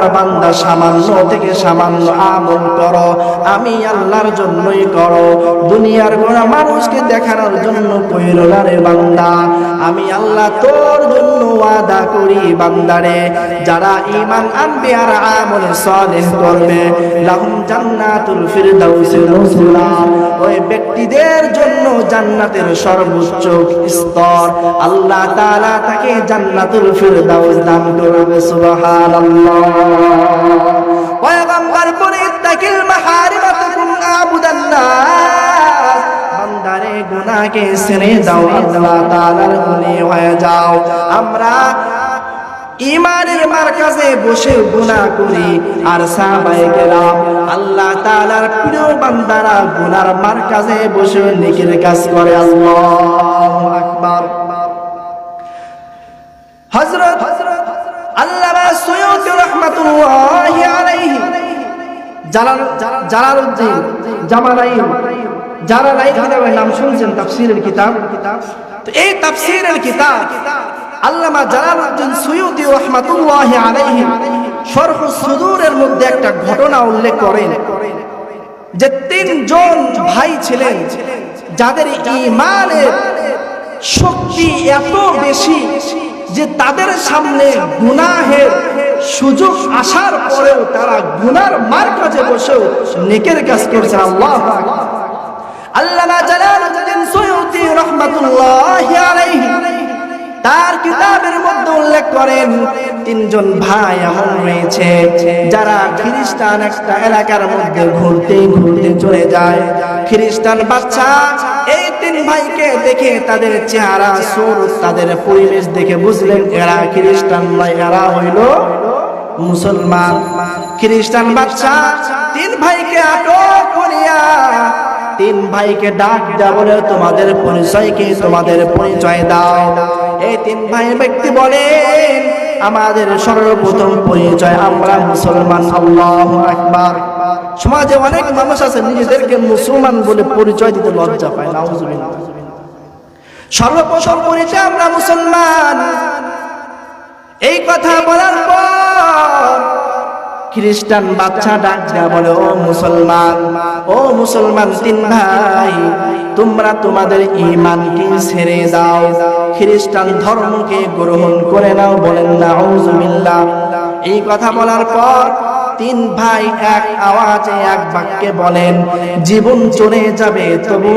আমার বান্দা সামান্য থেকে সামান্য আমল করো, আমি আল্লাহর জন্যই করো, দুনিয়ার কোন মানুষকে দেখানোর জন্য কইরো না রে বান্দা। আমি আল্লাহ তোর জন্য ওয়াদা করি বান্দারে, যারা ঈমান আনবে আর আমল সালেহ করবে, লাহুম জান্নাতুল ফিরদাউস নুজুলা, ওই ব্যক্তিদের জন্য জান্নাতের সর্বোচ্চ স্তর আল্লাহ তাআলা তাকে জান্নাতুল ফিরদাউস দান করবে। সুবহানাল্লাহ। পয়গম্বর বলে তাকিল মাহারিমাতুকুম আবুদান্নাস, বান্দারে গুনাহকে ছেড়ে দাও, আল্লাহ তাআলার গুণী হয়ে যাও। আমরা ঈমানের মারকাজে বসে গুনাহ করি, আর সাহাবায়ে কেরাম আল্লাহ তাআলার প্রিয় বান্দারা গুনার মারকাজে বসে নেকির কাজ করে। আল্লাহু আকবার। হযরত আল্লামা সুয়ুতী রাহমাতুল্লাহি আলাইহি জালালউদ্দিন জালালাইন কিতাবের নাম শুনছেন, তাফসীরের কিতাব। তো এই তাফসীরের কিতাব আল্লামা জালালউদ্দিন সুয়ুতী রাহমাতুল্লাহি আলাইহি শরহুস সুদূরের মধ্যে একটা ঘটনা উল্লেখ করেন যে তিনজন ভাই ছিলেন যাদের ঈমানের শক্তি এত বেশি যে তাদের সামনে গুনাহের সুযোগ আসার পরেও তারা গুনার মারকাজে বসেও নেকের কাজ করছেন। আল্লাহু আকবার। আল্লামা জালালউদ্দিন সুয়ুতী রাহমাতুল্লাহি আলাইহি তার কিতাবের মধ্যে উল্লেখ করেন তিনজন ভাই এমন রয়েছে যারা খ্রিস্টান একটা এলাকার মধ্যে ঘুরতে ঘুরতে চলে যায়। খ্রিস্টান বাচ্চা এই তিন ভাইকে দেখে তাদের চেহারা সুরত তাদের পরিবেশ দেখে বুঝলেন এরা খ্রিস্টান নয়, এরা হইল মুসলমান। খ্রিস্টান বাচ্চা তিন ভাইকে আটক করিয়া তিন ভাইকে ডাক দেয়া বলে, তোমাদের পরিচয় কি, তোমাদের পরিচয় দাও। এই তিন ভাই ব্যক্তি বলেন, আমাদের সর্বপ্রথম পরিচয় আমরা মুসলমান। আল্লাহু আকবার। সমাজে অনেক মানুষ আছে নিজেদেরকে মুসলমান বলে পরিচয় দিতে লজ্জা পায়, নাউজুবিল্লাহ। সর্বপ্রথম পরিচয় আমরা মুসলমান। এই কথা বলার পর খ্রিস্টান বাচ্চা ডাক দেয়া বলে, ও মুসলমান তিন ভাই, তোমরা তোমাদের ঈমানকে ছেড়ে দাও, খ্রিস্টান ধর্মকে গ্রহণ করে নাও। বলেন নাউজুবিল্লাহ। এই কথা বলার পর তিন ভাই এক আওয়াজে এক বাক্যে বলেন, জীবন চলে যাবে তবু